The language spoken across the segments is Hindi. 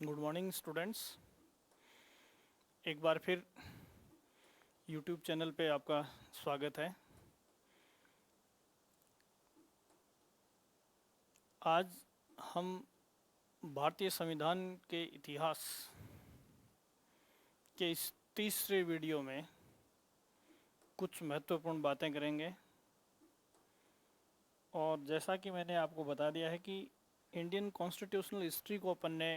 Good morning students. एक बार फिर यूट्यूब चैनल पे आपका स्वागत है। आज हम भारतीय संविधान के इतिहास के इस तीसरे वीडियो में कुछ महत्वपूर्ण बातें करेंगे। और जैसा कि मैंने आपको बता दिया है कि इंडियन कॉन्स्टिट्यूशनल हिस्ट्री को अपन ने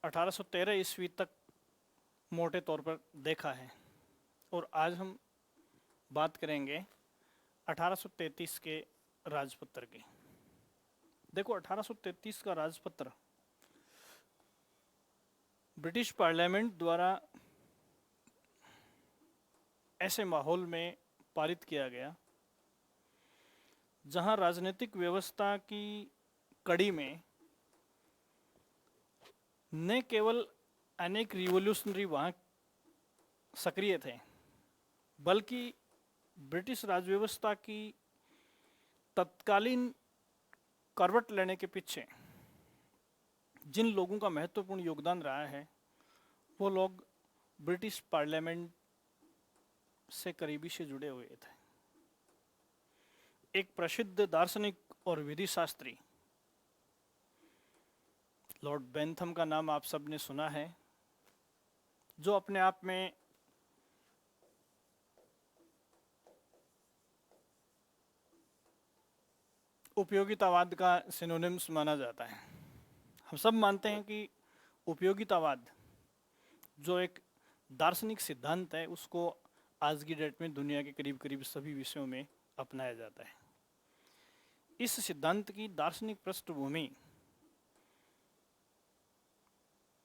1813 ईस्वी तक मोटे तौर पर देखा है और आज हम बात करेंगे 1833 के राजपत्र की। देखो, 1833 का राजपत्र ब्रिटिश पार्लियामेंट द्वारा ऐसे माहौल में पारित किया गया जहां राजनीतिक व्यवस्था की कड़ी में न केवल अनेक रिवॉल्यूशनरी वहां सक्रिय थे, बल्कि ब्रिटिश राज व्यवस्था की तत्कालीन करवट लेने के पीछे जिन लोगों का महत्वपूर्ण योगदान रहा है वो लोग ब्रिटिश पार्लियामेंट से करीबी से जुड़े हुए थे। एक प्रसिद्ध दार्शनिक और विधि शास्त्री लॉर्ड बेंथम का नाम आप सबने सुना है, जो अपने आप में उपयोगितावाद का सिनोनिम्स माना जाता है। हम सब मानते हैं कि उपयोगितावाद जो एक दार्शनिक सिद्धांत है उसको आज की डेट में दुनिया के करीब करीब सभी विषयों में अपनाया जाता है। इस सिद्धांत की दार्शनिक पृष्ठभूमि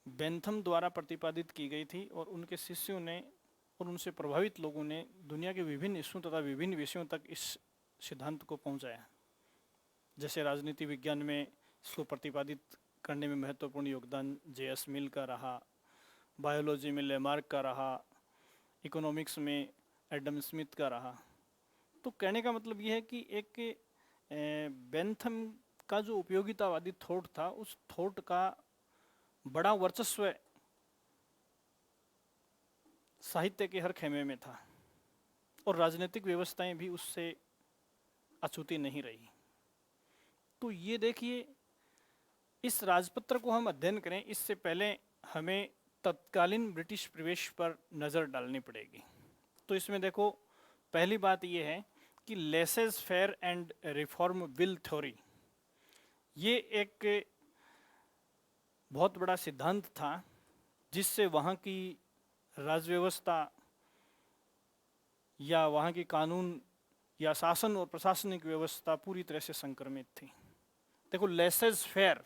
बेंथम द्वारा प्रतिपादित की गई थी और उनके शिष्यों ने और उनसे प्रभावित लोगों ने दुनिया के विभिन्न हिस्सों तथा विभिन्न विषयों तक इस सिद्धांत को पहुंचाया। जैसे राजनीति विज्ञान में इसको प्रतिपादित करने में महत्वपूर्ण योगदान J.S. मिल का रहा, बायोलॉजी में लेमार्क का रहा, इकोनॉमिक्स में एडम स्मिथ का रहा। तो कहने का मतलब यह है कि एक बेंथम का जो उपयोगितावादी थॉट था उस थॉट का बड़ा वर्चस्व साहित्य के हर खेमे में था और राजनीतिक व्यवस्थाएं भी उससे अछूती नहीं रही। तो ये देखिए, इस राजपत्र को हम अध्ययन करें इससे पहले हमें तत्कालीन ब्रिटिश प्रवेश पर नज़र डालनी पड़ेगी। तो इसमें देखो, पहली बात यह है कि laces fair and reform bill theory, ये एक बहुत बड़ा सिद्धांत था जिससे वहाँ की राज्य व्यवस्था या वहाँ की कानून या शासन और प्रशासनिक व्यवस्था पूरी तरह से संक्रमित थी। देखो, लेसेस फेयर,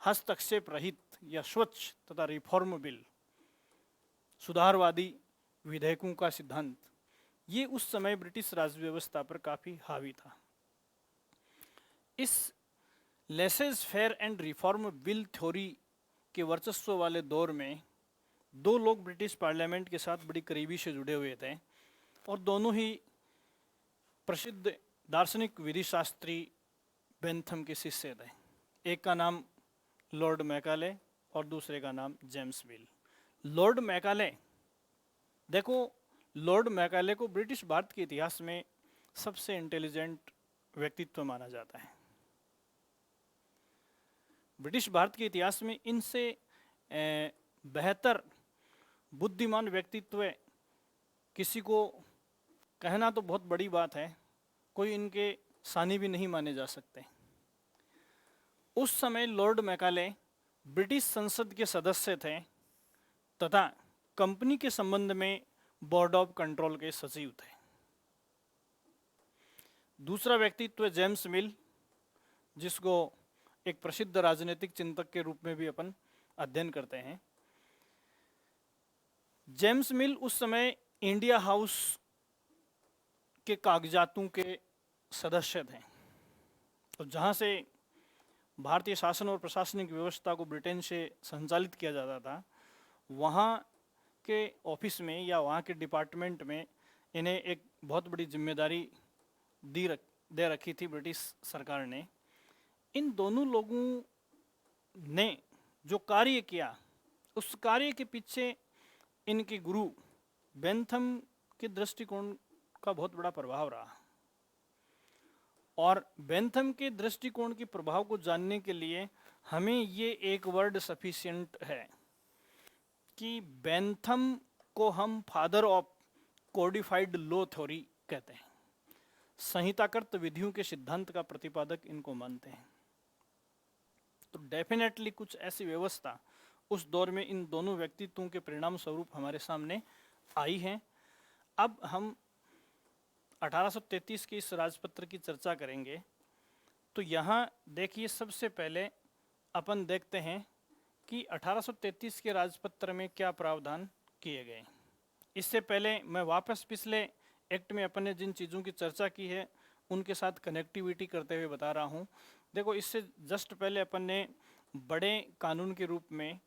हस्तक्षेप रहित या स्वच्छ तथा रिफॉर्म बिल, सुधारवादी विधेयकों का सिद्धांत, ये उस समय ब्रिटिश राज्य व्यवस्था पर काफ़ी हावी था। इस laces fair and reform bill theory के वर्चस्व वाले दौर में दो लोग ब्रिटिश पार्लियामेंट के साथ बड़ी करीबी से जुड़े हुए थे और दोनों ही प्रसिद्ध दार्शनिक विधि शास्त्री बेंथम के शिष्य थे। एक का नाम लॉर्ड मैकाले और दूसरे का नाम जेम्स मिल। लॉर्ड मैकाले, देखो, लॉर्ड मैकाले को ब्रिटिश भारत के इतिहास में सबसे इंटेलिजेंट व्यक्तित्व माना जाता है। ब्रिटिश भारत के इतिहास में इनसे बेहतर बुद्धिमान व्यक्तित्व किसी को कहना तो बहुत बड़ी बात है, कोई इनके सानी भी नहीं माने जा सकते। उस समय लॉर्ड मैकाले ब्रिटिश संसद के सदस्य थे तथा कंपनी के संबंध में बोर्ड ऑफ कंट्रोल के सचिव थे। दूसरा व्यक्तित्व जेम्स मिल, जिसको एक प्रसिद्ध राजनीतिक चिंतक के रूप में भी अपन अध्ययन करते हैं। जेम्स मिल उस समय इंडिया हाउस के कागजातों के सदस्य थे, तो जहाँ से भारतीय शासन और प्रशासनिक व्यवस्था को ब्रिटेन से संचालित किया जाता था, वहाँ के ऑफिस में या वहाँ के डिपार्टमेंट में इन्हें एक बहुत बड़ी जिम्मेदारी दे रखी थी ब्रिटिश सरकार ने। इन दोनों लोगों ने जो कार्य किया उस कार्य के पीछे इनके गुरु बेंथम के दृष्टिकोण का बहुत बड़ा प्रभाव रहा। और बेंथम के दृष्टिकोण के प्रभाव को जानने के लिए हमें ये एक वर्ड सफिशिएंट है कि बेंथम को हम father of codified law theory कहते हैं। संहिताकृत विधियों के सिद्धांत का प्रतिपादक इनको मानते हैं। तो डेफिनेटली कुछ ऐसी व्यवस्था उस दौर में इन दोनों व्यक्तित्वों के परिणाम स्वरूप हमारे सामने आई है। अब हम 1833 के इस राजपत्र की चर्चा करेंगे। तो यहाँ देखिए, सबसे पहले अपन देखते हैं कि 1833 के राजपत्र में क्या प्रावधान किए गए। इससे पहले मैं वापस पिछले एक्ट में अपन ने जिन चीज़ों की चर्चा की है उनके साथ कनेक्टिविटी करते हुए बता रहा हूँ। देखो, इससे जस्ट पहले अपन ने बड़े कानून के रूप में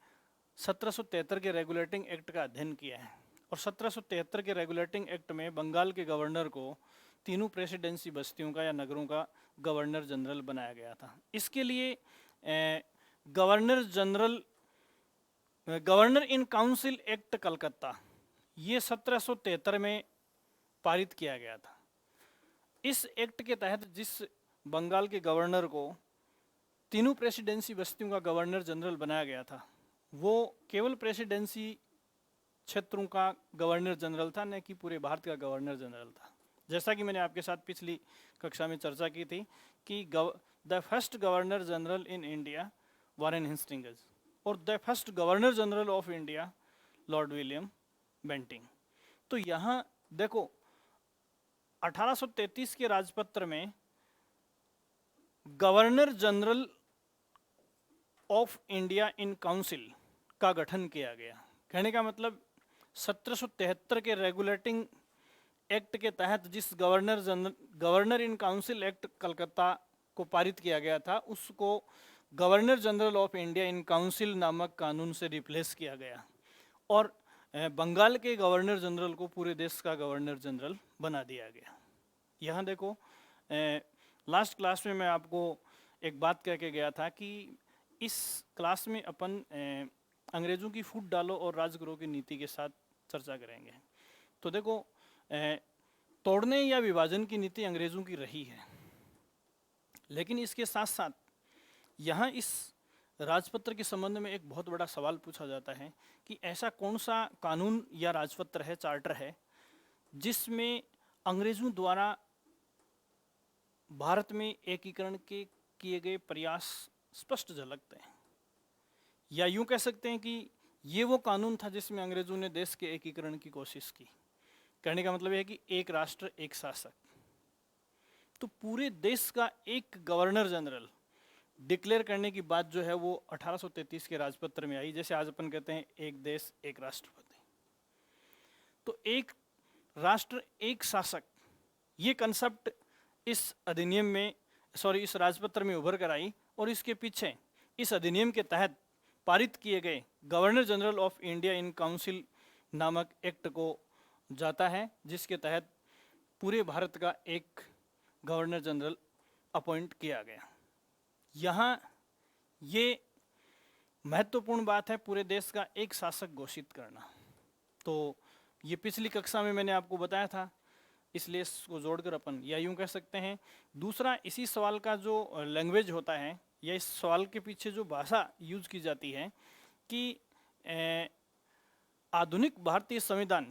1773 के रेगुलेटिंग एक्ट का अध्ययन किया है। और 1773 के रेगुलेटिंग एक्ट में बंगाल के गवर्नर को तीनों प्रेसिडेंसी बस्तियों का या नगरों का गवर्नर जनरल बनाया गया था। इसके लिए governor in council act Calcutta ये 1773 में पारित किया गया था। इस एक्ट के तहत जिस बंगाल के गवर्नर को तीनों प्रेसिडेंसी बस्तियों का गवर्नर जनरल बनाया गया था वो केवल प्रेसिडेंसी क्षेत्रों का गवर्नर जनरल था, न कि पूरे भारत का गवर्नर जनरल था। जैसा कि मैंने आपके साथ पिछली कक्षा में चर्चा की थी कि the first governor general in India Warren Hastings और the first governor general of India Lord William Bentinck. तो यहाँ देखो, 1833 के राजपत्र में governor general of India in council का गठन किया गया। कहने का मतलब 1773 के रेगुलेटिंग एक्ट के तहत जिस governor in council act Calcutta को पारित किया गया था उसको governor general of India in council नामक कानून से रिप्लेस किया गया और बंगाल के गवर्नर जनरल को पूरे देश का गवर्नर जनरल बना दिया गया। यहाँ देखो, लास्ट क्लास में मैं आपको एक बात कह के गया था कि इस क्लास में अपन अंग्रेज़ों की फूट डालो और राजगृह की नीति के साथ चर्चा करेंगे। तो देखो, तोड़ने या विभाजन की नीति अंग्रेज़ों की रही है, लेकिन इसके साथ साथ यहाँ इस राजपत्र के संबंध में एक बहुत बड़ा सवाल पूछा जाता है कि ऐसा कौन सा कानून या राजपत्र है, चार्टर है, जिसमें अंग्रेज़ों द्वारा भारत में एकीकरण के किए गए प्रयास स्पष्ट झलकते हैं। या यूँ कह सकते हैं कि ये वो कानून था जिसमें अंग्रेज़ों ने देश के एकीकरण की कोशिश की। कहने का मतलब है कि एक राष्ट्र एक शासक। तो पूरे देश का एक गवर्नर जनरल डिक्लेयर करने की बात जो है वो 1833 के राजपत्र में आई। जैसे आज अपन कहते हैं एक देश एक राष्ट्रपति। तो एक राष्ट्र एक शासक, ये कंसेप्ट इस अधिनियम में इस राजपत्र में उभर कर आई और इसके पीछे इस अधिनियम के तहत पारित किए गए governor general of India in council नामक एक्ट को जाता है, जिसके तहत पूरे भारत का एक गवर्नर जनरल अपॉइंट किया गया। यहाँ ये महत्वपूर्ण बात है, पूरे देश का एक शासक घोषित करना। तो ये पिछली कक्षा में मैंने आपको बताया था, इसलिए इसको जोड़कर अपन या यूँ कह सकते हैं। दूसरा, इसी सवाल का जो लैंग्वेज होता है या इस सवाल के पीछे जो भाषा यूज की जाती है कि आधुनिक भारतीय संविधान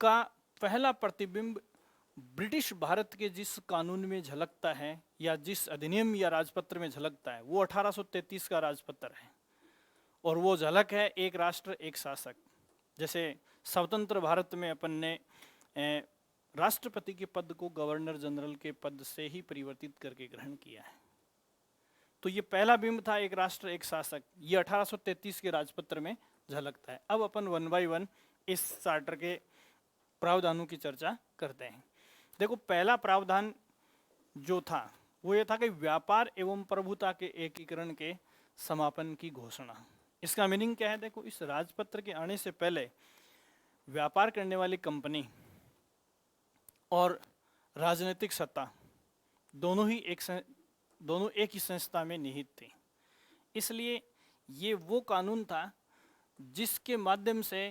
का पहला प्रतिबिंब ब्रिटिश भारत के जिस कानून में झलकता है या जिस अधिनियम या राजपत्र में झलकता है वो 1833 का राजपत्र है। और वो झलक है एक राष्ट्र एक शासक। जैसे स्वतंत्र भारत में अपन ने राष्ट्रपति के पद को गवर्नर जनरल के पद से ही परिवर्तित करके ग्रहण किया है। तो ये पहला बिंब था एक राष्ट्र एक शासक, ये 1833 के राजपत्र में झलकता है। अब अपन वन बाय वन इस चार्टर के प्रावधानों की चर्चा करते हैं। देखो, पहला प्रावधान जो था वो ये था कि व्यापार एवं प्रभुता के एकीकरण के समापन की घोषणा। इसका मीनिंग क्या है? देखो, इस राजपत्र के आने से पहले व्यापार करने वाली कंपनी और राजनीतिक सत्ता दोनों एक ही संस्था में निहित थी। इसलिए ये वो कानून था जिसके माध्यम से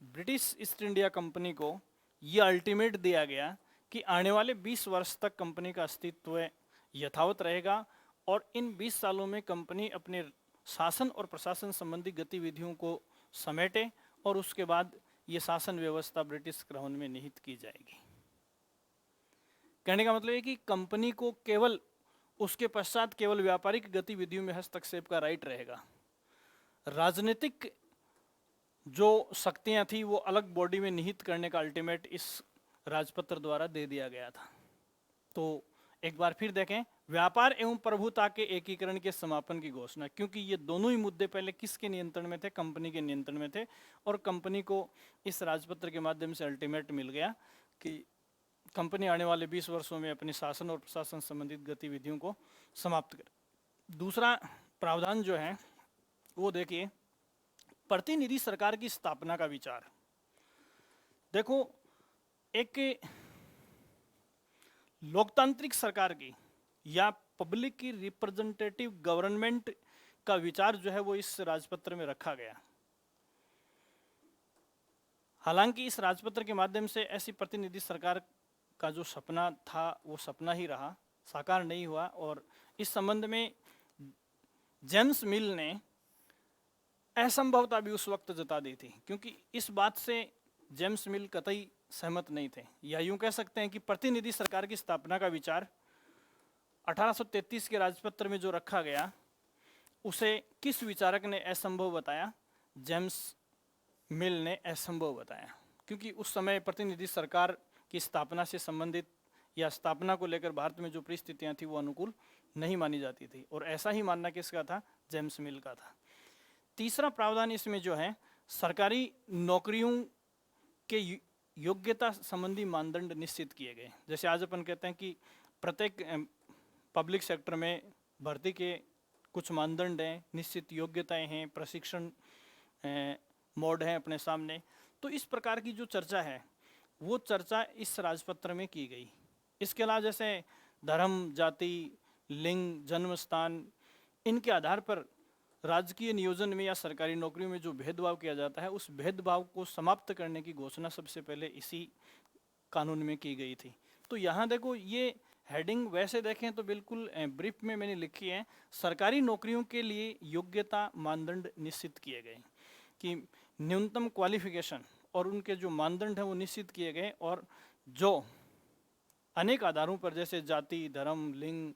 ब्रिटिश ईस्ट इंडिया कंपनी को ये अल्टीमेट दिया गया कि आने वाले 20 वर्ष तक कंपनी का अस्तित्व यथावत रहेगा और इन 20 सालों में कंपनी अपने शासन और प्रशासन संबंधी गतिविधियों को समेटे और उसके बाद ये शासन व्यवस्था ब्रिटिश क्राउन में निहित की जाएगी। कहने का मतलब है कि कंपनी को केवल उसके पश्चात केवल व्यापारिक गतिविधियों में हस्तक्षेप का राइट रहेगा। राजनीतिक जो शक्तियां थी वो अलग बॉडी में निहित करने का अल्टीमेट इस राजपत्र द्वारा दे दिया गया था। तो एक बार फिर देखें, व्यापार एवं प्रभुता के एकीकरण के समापन की घोषणा, क्योंकि ये दोनों ही मुद्दे पहले किसके नियंत्रण में थे? कंपनी के नियंत्रण में थे, और कंपनी को इस राजपत्र के माध्यम से अल्टीमेट मिल गया कि कंपनी आने वाले 20 वर्षों में अपनी शासन और प्रशासन संबंधित गतिविधियों को समाप्त करे। दूसरा प्रावधान जो है वो देखिए, प्रतिनिधि सरकार की स्थापना का विचार। देखो, एक लोकतांत्रिक सरकार की या पब्लिक की रिप्रेजेंटेटिव गवर्नमेंट का विचार जो है वो इस राजपत्र में रखा गया। हालांकि इस राजपत्र के माध्यम से ऐसी प्रतिनिधि सरकार का जो सपना था वो सपना ही रहा, साकार नहीं हुआ। और इस संबंध में जेम्स मिल ने असंभवता भी उस वक्त जता दी थी, क्योंकि इस बात से जेम्स मिल कतई सहमत नहीं थे। या यूं कह सकते हैं कि प्रतिनिधि सरकार की स्थापना का विचार 1833 के राजपत्र में जो रखा गया उसे किस विचारक ने असंभव बताया? जेम्स मिल ने असंभव बताया, क्योंकि उस समय प्रतिनिधि सरकार की स्थापना से संबंधित या स्थापना को लेकर भारत में जो परिस्थितियां थी वो अनुकूल नहीं मानी जाती थी, और ऐसा ही मानना किसका था? जेम्स मिल का था। तीसरा प्रावधान इसमें जो है, सरकारी नौकरियों के योग्यता संबंधी मानदंड निश्चित किए गए। जैसे आज अपन कहते हैं कि प्रत्येक पब्लिक सेक्टर में भर्ती के कुछ मानदंड हैं, निश्चित योग्यताएं हैं, प्रशिक्षण मोड हैं अपने सामने। तो इस प्रकार की जो चर्चा है वो चर्चा इस राजपत्र में की गई। इसके अलावा जैसे धर्म, जाति, लिंग, जन्म स्थान, इनके आधार पर राजकीय नियोजन में या सरकारी नौकरियों में जो भेदभाव किया जाता है उस भेदभाव को समाप्त करने की घोषणा सबसे पहले इसी कानून में की गई थी। तो यहाँ देखो, ये हेडिंग वैसे देखें तो बिल्कुल ब्रीफ में मैंने लिखी है, सरकारी नौकरियों के लिए योग्यता मानदंड निश्चित किए गए कि न्यूनतम क्वालिफिकेशन और उनके जो मानदंड हैं वो निश्चित किए गए, और जो अनेक आधारों पर जैसे जाति, धर्म, लिंग,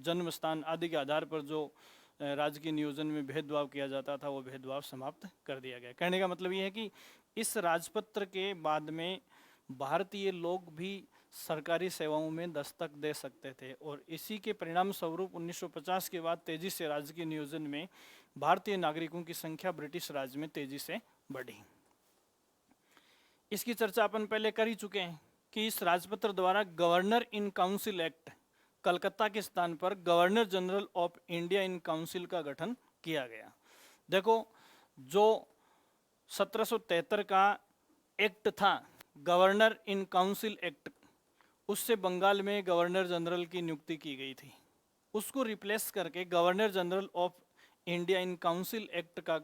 जन्म स्थान आदि के आधार पर जो राजकीय नियोजन में भेदभाव किया जाता था वो भेदभाव समाप्त कर दिया गया। कहने का मतलब ये है कि इस राजपत्र के बाद में भारतीय लोग भी सरकारी सेवाओं में दस्तक दे सकते थे, और इसी के परिणाम स्वरूप 1950 के बाद तेजी से राजकीय नियोजन में भारतीय नागरिकों की संख्या ब्रिटिश राज में तेजी से बढ़ी। इसकी चर्चा अपन पहले कर ही चुके हैं कि इस राजपत्र द्वारा governor in council act, Calcutta के स्थान पर governor general of India in council का गठन किया गया। देखो, जो 1773 का एक्ट था गवर्नर इन काउंसिल एक्ट, उससे बंगाल में गवर्नर जनरल की नियुक्ति की गई थी। उसको रिप्लेस करके governor general of India in council act का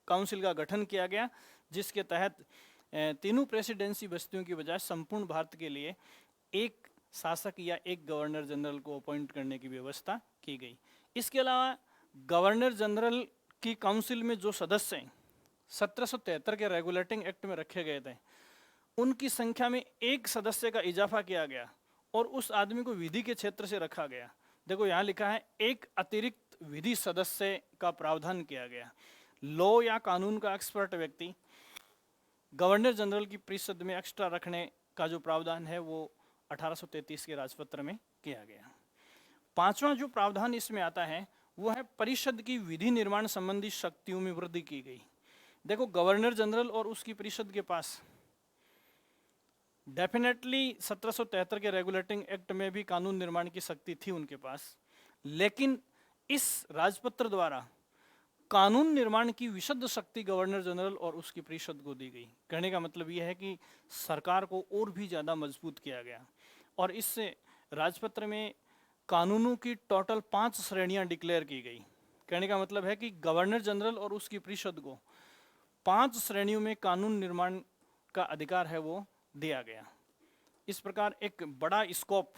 काउंसिल का गठन किया गया, जिसके तहत तीनों प्रेसिडेंसी बस्तियों की बजाय संपूर्ण भारत के लिए एक शासक या एक गवर्नर जनरल को अपॉइंट करने की व्यवस्था की गई। इसके अलावा गवर्नर जनरल की काउंसिल में जो सदस्य 1773 के रेगुलेटिंग एक्ट में रखे गए थे उनकी संख्या में एक सदस्य का इजाफा किया गया और उस आदमी को विधि के क्षेत्र से रखा गया। देखो यहाँ लिखा है एक अतिरिक्त विधि सदस्य का प्रावधान किया गया। लॉ या कानून का एक्सपर्ट व्यक्ति गवर्नर जनरल की परिषद में एक्स्ट्रा रखने का जो प्रावधान है वो 1833 के राजपत्र में किया गया। पांचवा जो प्रावधान इसमें आता है वो है परिषद की विधि निर्माण संबंधी शक्तियों में वृद्धि की गई। देखो, गवर्नर जनरल और उसकी परिषद के पास डेफिनेटली 1773 के रेगुलेटिंग एक्ट में भी कानून निर्माण की शक्ति थी उनके पास, लेकिन इस राजपत्र द्वारा कानून निर्माण की विशुद्ध शक्ति गवर्नर जनरल और उसकी परिषद को दी गई। कहने का मतलब यह है कि सरकार को और भी ज़्यादा मजबूत किया गया, और इससे राजपत्र में कानूनों की टोटल 5 श्रेणियां डिक्लेयर की गई। कहने का मतलब है कि गवर्नर जनरल और उसकी परिषद को 5 श्रेणियों में कानून निर्माण का अधिकार है वो दिया गया। इस प्रकार एक बड़ा स्कोप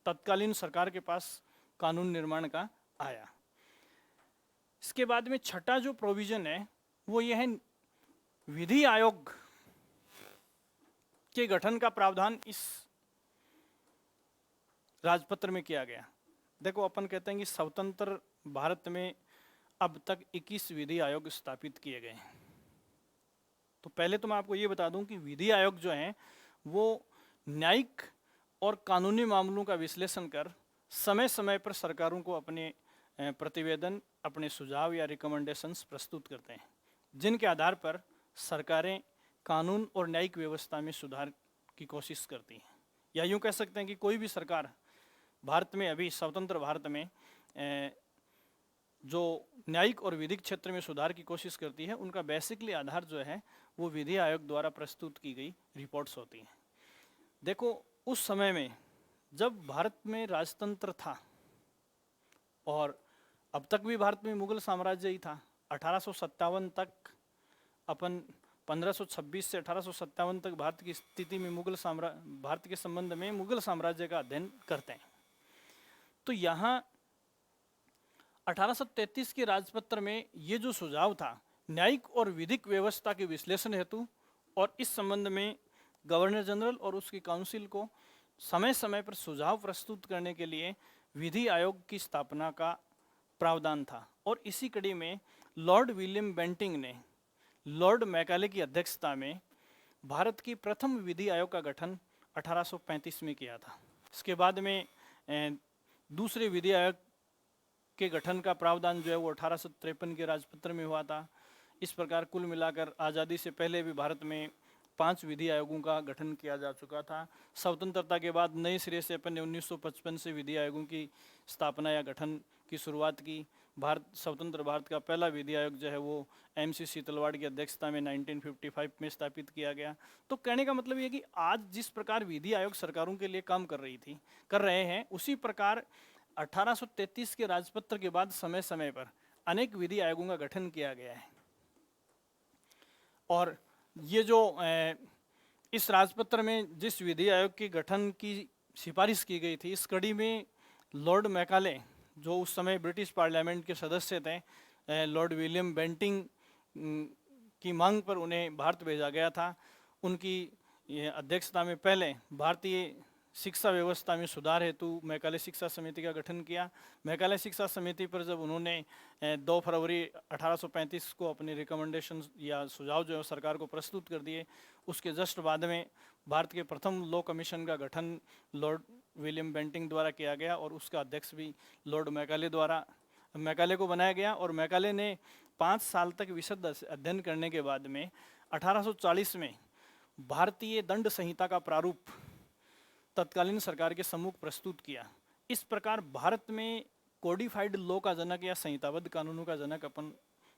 तत्कालीन सरकार के पास कानून निर्माण का आया। इसके बाद में छठा जो प्रोविजन है वो यह है, विधि आयोग के गठन का प्रावधान इस राजपत्र में किया गया। देखो, अपन कहते हैं कि स्वतंत्र भारत में अब तक 21 विधि आयोग स्थापित किए गए हैं। तो पहले तो मैं आपको ये बता दूं कि विधि आयोग जो है वो न्यायिक और कानूनी मामलों का विश्लेषण कर समय समय पर सरकारों को अपने प्रतिवेदन, अपने सुझाव या रिकमेंडेशंस प्रस्तुत करते हैं, जिनके आधार पर सरकारें कानून और न्यायिक व्यवस्था में सुधार की कोशिश करती हैं। या यूँ कह सकते हैं कि कोई भी सरकार भारत में, अभी स्वतंत्र भारत में जो न्यायिक और विधिक क्षेत्र में सुधार की कोशिश करती है, उनका बेसिकली आधार जो है वो विधि आयोग द्वारा प्रस्तुत की गई रिपोर्ट्स होती हैं। देखो, उस समय में जब भारत में राजतंत्र था, और अब तक भी भारत में मुगल साम्राज्य ही था, 1857 तक अपन 1526 से 1857 तक भारत की स्थिति में भारत के संबंध में मुगल साम्राज्य का अध्ययन करते हैं। तो यहाँ 1833 के राजपत्र में ये जो सुझाव था न्यायिक और विधिक व्यवस्था के विश्लेषण हेतु, और इस संबंध में गवर्नर जनरल और उसकी काउंसिल को समय समय पर सुझाव प्रस्तुत करने के लिए विधि आयोग की स्थापना का प्रावधान था। और इसी कड़ी में लॉर्ड विलियम बेंटिंग ने लॉर्ड मैकाले की अध्यक्षता में भारत की प्रथम विधि आयोग का गठन 1835 में किया था। इसके बाद में दूसरे विधि आयोग के गठन का प्रावधान जो है वो 1853 के राजपत्र में हुआ था। इस प्रकार कुल मिलाकर आज़ादी से पहले भी भारत में 5 विधि आयोगों का गठन किया जा चुका था। स्वतंत्रता के बाद नए सिरे से अपन ने 1955 से विधि आयोगों की स्थापना या गठन की शुरुआत की। स्वतंत्र भारत का पहला विधि आयोग जो है वो MC शीतलवाड़ की अध्यक्षता में 1955 में स्थापित किया गया। तो कहने का मतलब ये कि आज जिस प्रकार विधि आयोग सरकारों के लिए काम कर रहे हैं, उसी प्रकार 1833 के राजपत्र के बाद समय समय पर अनेक विधि आयोगों का गठन किया गया है। और ये जो इस राजपत्र में जिस विधि आयोग के गठन की सिफारिश की गई थी, इस कड़ी में लॉर्ड मैकाले, जो उस समय ब्रिटिश पार्लियामेंट के सदस्य थे, लॉर्ड विलियम बेंटिंग की मांग पर उन्हें भारत भेजा गया था। उनकी अध्यक्षता में पहले भारतीय शिक्षा व्यवस्था में सुधार हेतु मैकाले शिक्षा समिति का गठन किया। मैकाले शिक्षा समिति पर जब उन्होंने 2 फरवरी 1835 को अपने रिकमेंडेशन या सुझाव जो है सरकार को प्रस्तुत कर दिए, उसके जस्ट बाद में भारत के प्रथम लॉ कमीशन का गठन लॉर्ड विलियम बेंटिंग द्वारा किया गया, और उसका अध्यक्ष भी लॉर्ड मैकाले को बनाया गया। और मैकाले ने 5 साल तक विशद अध्ययन करने के बाद में 1840 में भारतीय दंड संहिता का प्रारूप तत्कालीन सरकार के सम्मुख प्रस्तुत किया। इस प्रकार भारत में कोडिफाइड लॉ का जनक या संहिताबद्ध कानूनों का जनक अपन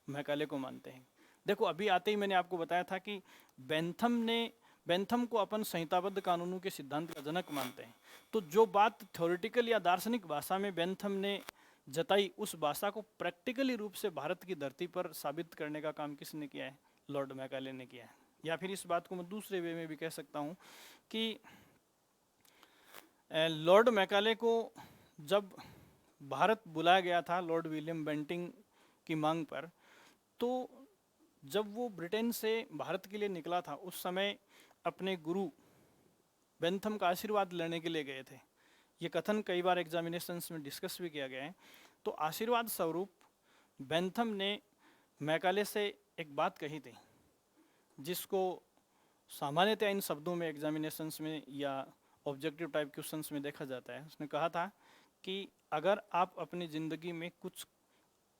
मैकाले को मानते हैं। देखो, अभी आते ही मैंने आपको बताया था कि बेंथम को अपन संहिताबद्ध कानूनों के सिद्धांत का जनक मानते हैं। तो जो बात थ्योरेटिकल या दार्शनिक भाषा में बेंथम ने जताई, उस भाषा को प्रैक्टिकली रूप से भारत की धरती पर साबित करने का काम किसने किया है? लॉर्ड मैकाले ने किया है। या फिर इस बात को मैं दूसरे वे में भी कह सकता हूँ कि लॉर्ड मैकाले को जब भारत बुलाया गया था लॉर्ड विलियम बेंटिंग की मांग पर, तो जब वो ब्रिटेन से भारत के लिए निकला था, उस समय अपने गुरु बेंथम का आशीर्वाद लेने के लिए गए थे। ये कथन कई बार एग्जामिनेशंस में डिस्कस भी किया गया है। तो आशीर्वाद स्वरूप बेंथम ने मैकाले से एक बात कही थी, जिसको सामान्यतः इन शब्दों में एग्जामिनेशंस में या ऑब्जेक्टिव टाइप क्वेश्चंस में देखा जाता है। उसने कहा था कि अगर आप अपनी ज़िंदगी में कुछ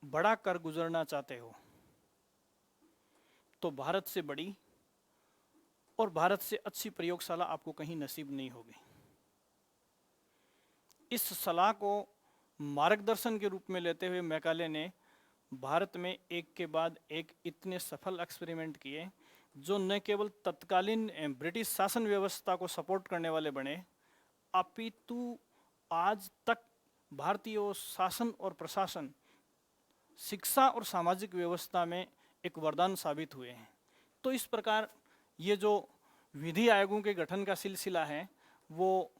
बड़ा कर गुजरना चाहते हो तो भारत से बड़ी और भारत से अच्छी प्रयोगशाला आपको कहीं नसीब नहीं होगी। इस सलाह को मार्गदर्शन के रूप में लेते हुए मैकाले ने भारत में एक के बाद एक इतने सफल एक्सपेरिमेंट किए, जो न केवल तत्कालीन ब्रिटिश शासन व्यवस्था को सपोर्ट करने वाले बने, अपितु आज तक भारतीय शासन और प्रशासन शिक्षा और सामाजिक व्यवस्था में एक वरदान साबित हुए हैं। तो इस प्रकार ये जो विधि आयोगों के गठन का सिलसिला है वो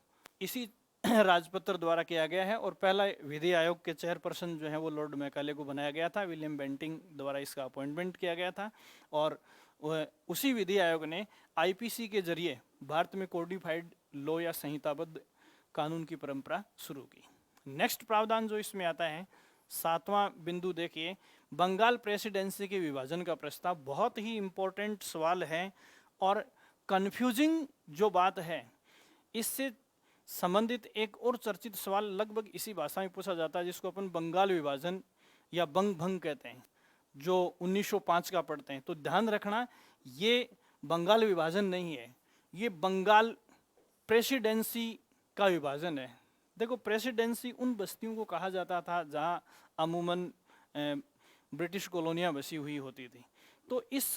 इसी राजपत्र द्वारा किया गया है। और पहला विधि आयोग के चेयरपर्सन जो है वो लॉर्ड मैकाले को बनाया गया था, विलियम बेंटिंग द्वारा इसका अपॉइंटमेंट किया गया था। और उसी विधि आयोग ने आईपीसी के जरिए भारत में कोडिफाइड लॉ या संहिताबद्ध कानून की परंपरा शुरू की। नेक्स्ट प्रावधान जो इसमें आता है, 7वां बिंदु देखिए, बंगाल प्रेसिडेंसी के विभाजन का प्रस्ताव। बहुत ही इंपॉर्टेंट सवाल है और कंफ्यूजिंग जो बात है, इससे संबंधित एक और चर्चित सवाल लगभग इसी भाषा में पूछा जाता है, जिसको अपन बंगाल विभाजन या बंग भंग कहते हैं, जो 1905 का पढ़ते हैं। तो ध्यान रखना, ये बंगाल विभाजन नहीं है, ये बंगाल प्रेसिडेंसी का विभाजन है। देखो, प्रेसिडेंसी उन बस्तियों को कहा जाता था जहाँ अमूमन ब्रिटिश कॉलोनियाँ बसी हुई होती थी। तो इस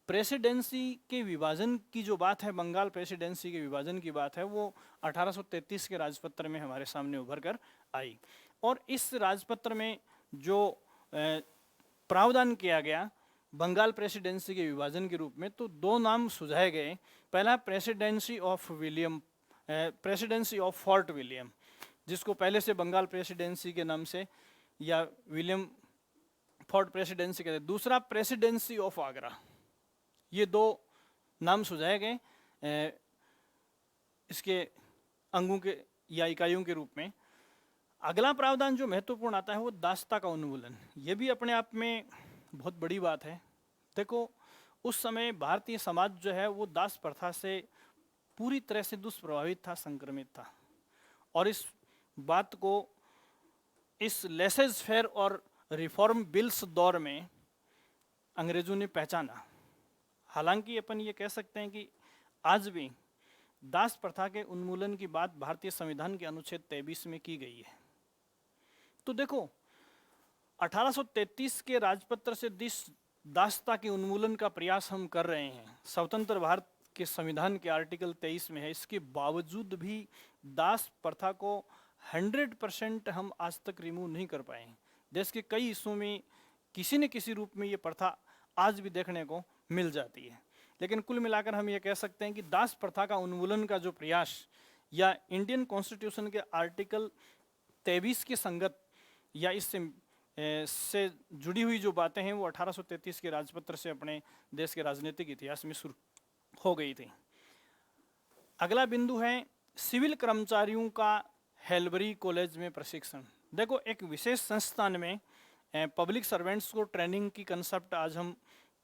प्रेसिडेंसी के विभाजन की जो बात है, बंगाल प्रेसिडेंसी के विभाजन की बात है, वो 1833 के राजपत्र में हमारे सामने उभर कर आई। और इस राजपत्र में जो प्रावधान किया गया बंगाल प्रेसिडेंसी के विभाजन के रूप में, तो दो नाम सुझाए गए। पहला प्रेसिडेंसी ऑफ फोर्ट विलियम, जिसको पहले से बंगाल प्रेसिडेंसी के नाम से या विलियम फोर्ट प्रेसिडेंसी कहते हैं। दूसरा प्रेसिडेंसी ऑफ आगरा। ये दो नाम सुझाए गए इसके अंगों के या इकाइयों के रूप में। अगला प्रावधान जो महत्वपूर्ण आता है वो दासता का उन्मूलन। ये भी अपने आप में बहुत बड़ी बात है। देखो, उस समय भारतीय समाज जो है वो दास प्रथा से पूरी तरह से दुष्प्रभावित था, संक्रमित था। और इस बात को इस लेसेज फेयर और रिफॉर्म बिल्स दौर में अंग्रेजों ने पहचाना। हालांकि अपन ये कह सकते हैं कि आज भी दास प्रथा के उन्मूलन की बात भारतीय संविधान के अनुच्छेद 23 में की गई है। तो देखो, 1833 के राजपत्र से दासता के उन्मूलन का प्रयास हम कर रहे हैं, स्वतंत्र भारत के संविधान के आर्टिकल 23 में है। इसके बावजूद भी दास प्रथा को 100% हम आज तक रिमूव नहीं कर पाए हैं। देश के कई हिस्सों में किसी न किसी रूप में ये प्रथा आज भी देखने को मिल जाती है। लेकिन कुल मिलाकर हम ये कह सकते हैं कि दास प्रथा का उन्मूलन का जो प्रयास या इंडियन कॉन्स्टिट्यूशन के आर्टिकल 23 के संगत या इससे से जुड़ी हुई जो बातें हैं वो 1833 के राजपत्र से अपने देश के राजनीतिक इतिहास में शुरू हो गई थी। अगला बिंदु है सिविल कर्मचारियों का हेल्बरी कॉलेज में प्रशिक्षण। देखो, एक विशेष संस्थान में पब्लिक सर्वेंट्स को ट्रेनिंग की कंसेप्ट आज हम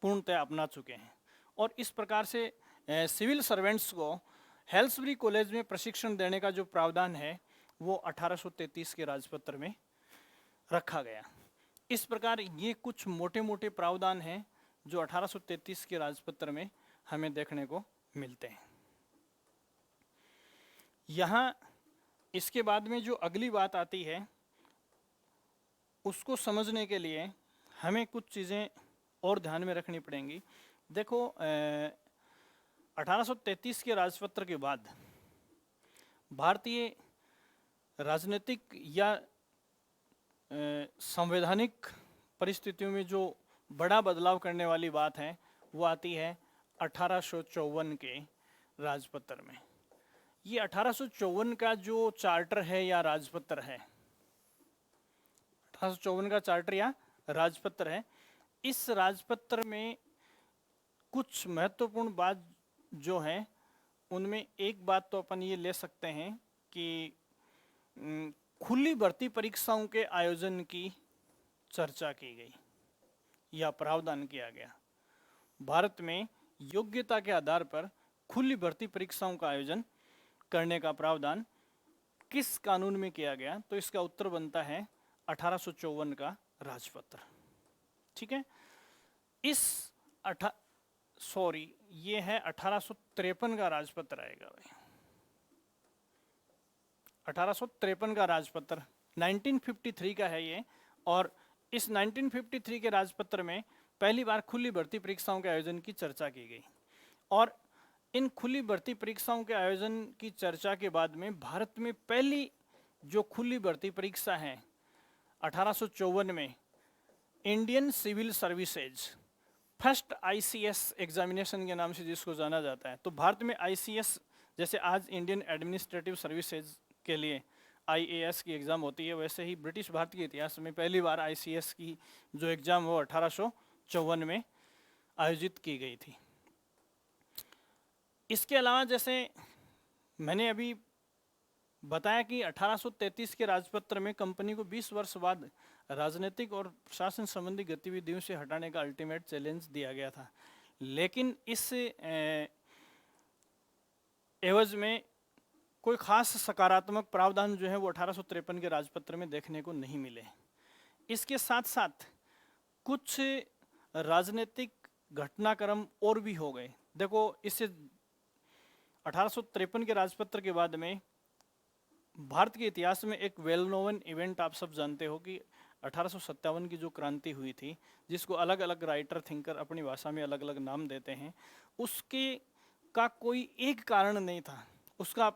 पूर्णतः अपना चुके हैं। और इस प्रकार से सिविल सर्वेंट्स को हेल्सबरी कॉलेज में प्रशिक्षण देने का जो प्रावधान है वो 1833 के राजपत्र में रखा गया। इस प्रकार ये कुछ मोटे मोटे प्रावधान हैं जो 1833 के राजपत्र में हमें देखने को मिलते हैं। यहाँ इसके बाद में जो अगली बात आती है उसको समझने के लिए हमें कुछ चीज़ें और ध्यान में रखनी पड़ेंगी। देखो, 1833 के राजपत्र के बाद भारतीय राजनीतिक या संवैधानिक परिस्थितियों में जो बड़ा बदलाव करने वाली बात है वो आती है 1854 के राजपत्र में। ये 1854 का जो चार्टर है या राजपत्र है, 1854 का चार्टर या राजपत्र है, इस राजपत्र में कुछ महत्वपूर्ण बात जो है उनमें एक बात तो अपन ये ले सकते हैं कि खुली भर्ती परीक्षाओं के आयोजन की चर्चा की गई या प्रावधान किया गया। भारत में योग्यता के आधार पर खुली भर्ती परीक्षाओं का आयोजन करने का प्रावधान किस कानून में किया गया? तो इसका उत्तर बनता है 1854 का राजपत्र। ठीक है, ये है 1853 का राजपत्र आएगा भाई, 1853 का राजपत्र 1953 का है ये। और इस 1953 के राजपत्र में पहली बार खुली भर्ती परीक्षाओं के आयोजन की चर्चा की गई। और इन खुली भर्ती परीक्षाओं के आयोजन की चर्चा के बाद में भारत में पहली जो खुली भर्ती परीक्षा है 1854 में Indian civil services, first ICS examination के नाम से जिसको जाना जाता है। तो भारत में आईसीएस, जैसे आज इंडियन एडमिनिस्ट्रेटिव सर्विसेज के लिए आईएएस की एग्ज़ाम होती है, वैसे ही ब्रिटिश भारत के इतिहास में पहली बार आईसीएस की जो एग्ज़ाम वो 1854 में आयोजित की गई थी। इसके अलावा जैसे मैंने अभी बताया कि 1833 के राजपत्र में कंपनी को 20 वर्ष बाद राजनीतिक और प्रशासन संबंधी गतिविधियों से हटाने का अल्टीमेट चैलेंज दिया गया था, लेकिन इस एवज में कोई खास सकारात्मक प्रावधान जो है वो 1853 के राजपत्र में देखने को नहीं मिले। इसके साथ साथ कुछ राजनीतिक घटनाक्रम और भी हो गए। देखो, इससे 1853 के राजपत्र के बाद में भारत के इतिहास में एक वेल नोन इवेंट आप सब जानते हो कि 1857 की जो क्रांति हुई थी, जिसको अलग अलग राइटर थिंकर अपनी भाषा में अलग अलग नाम देते हैं, उसके का कोई एक कारण नहीं था। उसका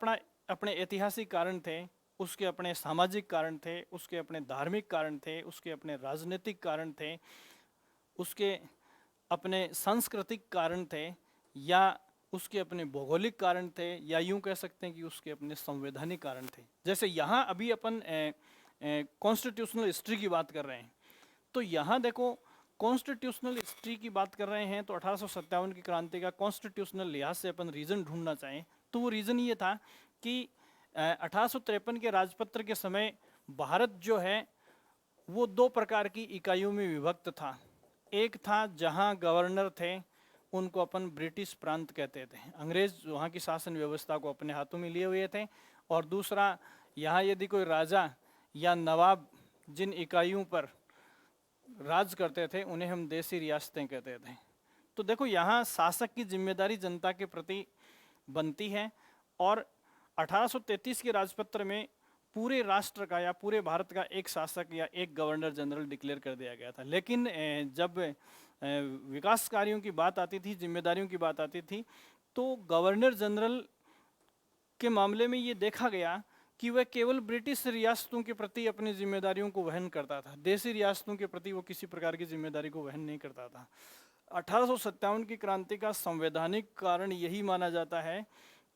अपने ऐतिहासिक कारण थे, उसके अपने सामाजिक कारण थे, उसके अपने धार्मिक कारण थे, उसके अपने राजनीतिक कारण थे, उसके अपने सांस्कृतिक कारण थे, या उसके अपने भौगोलिक कारण थे, या यूं कह सकते हैं कि उसके अपने संवैधानिक कारण थे। जैसे यहाँ अभी अपन कॉन्स्टिट्यूशनल हिस्ट्री की बात कर रहे हैं, तो यहाँ देखो कॉन्स्टिट्यूशनल हिस्ट्री की बात कर रहे हैं, तो 1857 की क्रांति का कॉन्स्टिट्यूशनल लिहाज से अपन रीज़न ढूंढना चाहें तो वो रीज़न ये था कि 1853 के राजपत्र के समय भारत जो है वो दो प्रकार की इकाइयों में विभक्त था। एक था जहाँ गवर्नर थे, उनको अपन ब्रिटिश प्रांत कहते थे, अंग्रेज वहाँ की शासन व्यवस्था को अपने हाथों में लिए हुए थे। और दूसरा, यहाँ यदि कोई राजा या नवाब जिन इकाइयों पर राज करते थे उन्हें हम देसी रियासतें कहते थे। तो देखो, यहाँ शासक की जिम्मेदारी जनता के प्रति बनती है, और 1833 के राजपत्र में पूरे राष्ट्र का या पूरे भारत का एक शासक या एक गवर्नर जनरल डिक्लेयर कर दिया गया था। लेकिन जब विकास कार्यों की बात आती थी, जिम्मेदारियों की बात आती थी, तो गवर्नर जनरल के मामले में ये देखा गया कि वह केवल ब्रिटिश रियासतों के प्रति अपनी जिम्मेदारियों को वहन करता था, देसी रियासतों के प्रति वो किसी प्रकार की जिम्मेदारी को वहन नहीं करता था। 1857 की क्रांति का संवैधानिक कारण यही माना जाता है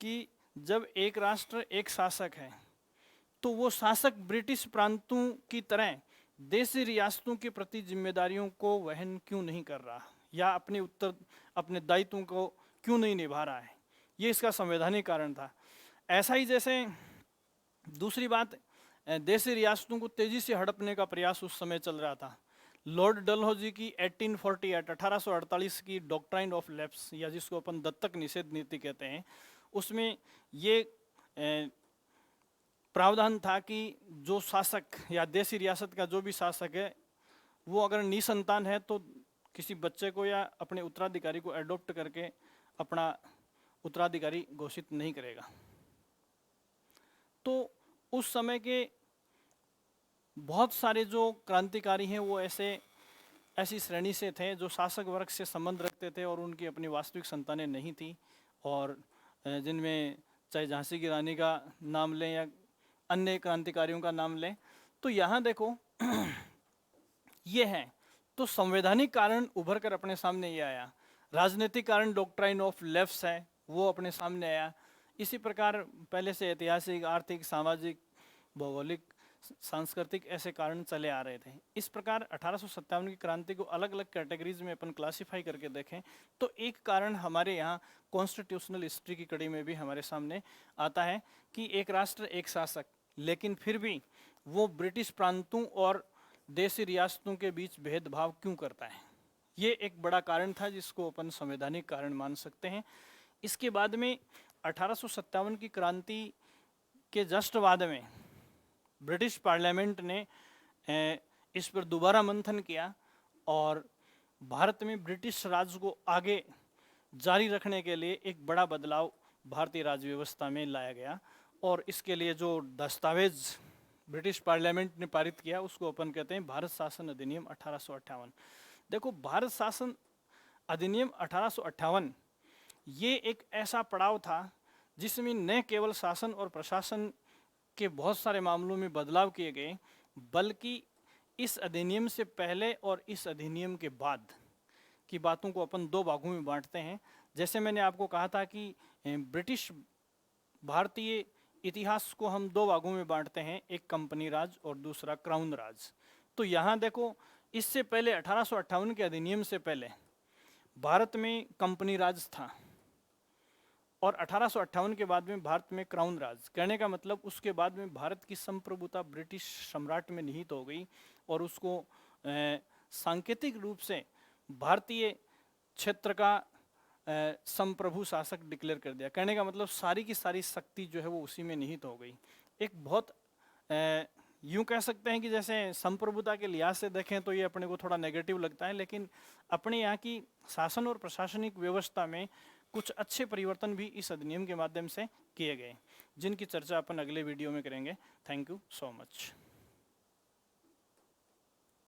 कि जब एक राष्ट्र एक शासक है, तो वो शासक ब्रिटिश प्रांतों की तरह देसी रियासतों के प्रति जिम्मेदारियों को वहन क्यों नहीं कर रहा, या अपने दायित्वों को क्यों नहीं निभा रहा है। ये इसका संवैधानिक कारण था। ऐसा ही जैसे दूसरी बात, देसी रियासतों को तेजी से हड़पने का प्रयास उस समय चल रहा था। लॉर्ड डलहौजी की 1848 की डॉक्ट्राइन ऑफ लैप्स, या जिसको अपन दत्तक निषेध नीति कहते हैं, उसमें ये प्रावधान था कि जो शासक या देसी रियासत का जो भी शासक है, वो अगर निसंतान है तो किसी बच्चे को या अपने उत्तराधिकारी को एडॉप्ट करके अपना उत्तराधिकारी घोषित नहीं करेगा। तो उस समय के बहुत सारे जो क्रांतिकारी हैं वो ऐसी श्रेणी से थे जो शासक वर्ग से संबंध रखते थे और उनकी अपनी वास्तविक संतानें नहीं थी, और जिनमें चाहे झांसी की रानी का नाम लें या अन्य क्रांतिकारियों का नाम लें। तो यहाँ देखो ये है, तो संवैधानिक कारण उभर कर अपने सामने ये आया, राजनीतिक कारण डॉक्ट्राइन ऑफ लेफ्ट है वो अपने सामने आया। इसी प्रकार पहले से ऐतिहासिक, आर्थिक, सामाजिक, भौगोलिक, सांस्कृतिक ऐसे कारण चले आ रहे थे। इस प्रकार 1857 की क्रांति को अलग अलग कैटेगरीज में अपन क्लासिफाई करके देखें तो एक कारण हमारे यहाँ कॉन्स्टिट्यूशनल हिस्ट्री की कड़ी में भी हमारे सामने आता है कि एक राष्ट्र एक शासक, लेकिन फिर भी वो ब्रिटिश प्रांतों और देसी रियासतों के बीच भेदभाव क्यों करता है। ये एक बड़ा कारण था जिसको अपन संवैधानिक कारण मान सकते हैं। इसके बाद में 1857 की क्रांति के जस्ट बाद में ब्रिटिश पार्लियामेंट ने इस पर दोबारा मंथन किया और भारत में ब्रिटिश राज को आगे जारी रखने के लिए एक बड़ा बदलाव भारतीय राज्य व्यवस्था में लाया गया। और इसके लिए जो दस्तावेज ब्रिटिश पार्लियामेंट ने पारित किया उसको अपन कहते हैं भारत शासन अधिनियम 1858। देखो, भारत शासन अधिनियम 1858 ये एक ऐसा पड़ाव था जिसमें न केवल शासन और प्रशासन के बहुत सारे मामलों में बदलाव किए गए, बल्कि इस अधिनियम से पहले और इस अधिनियम के बाद की बातों को अपन दो भागों में बांटते हैं। जैसे मैंने आपको कहा था कि ब्रिटिश भारतीय इतिहास को हम दो भागों में बांटते हैं, एक कंपनी राज और दूसरा क्राउन राज। तो यहाँ देखो, इससे पहले 1858 के अधिनियम से पहले भारत में कंपनी राज था और 1858 के बाद में भारत में क्राउन राज। कहने का मतलब उसके बाद में भारत की संप्रभुता ब्रिटिश सम्राट में निहित हो गई और उसको सांकेतिक रूप से भारतीय क्षेत्र का संप्रभु शासक डिक्लेयर कर दिया। कहने का मतलब सारी की सारी शक्ति जो है वो उसी में निहित हो गई। एक बहुत यूं कह सकते हैं कि जैसे संप्रभुता के लिहाज से देखें तो ये अपने को थोड़ा नेगेटिव लगता है, लेकिन अपने यहाँ की शासन और प्रशासनिक व्यवस्था में कुछ अच्छे परिवर्तन भी इस अधिनियम के माध्यम से किए गए, जिनकी चर्चा अपन अगले वीडियो में करेंगे। Thank you so much.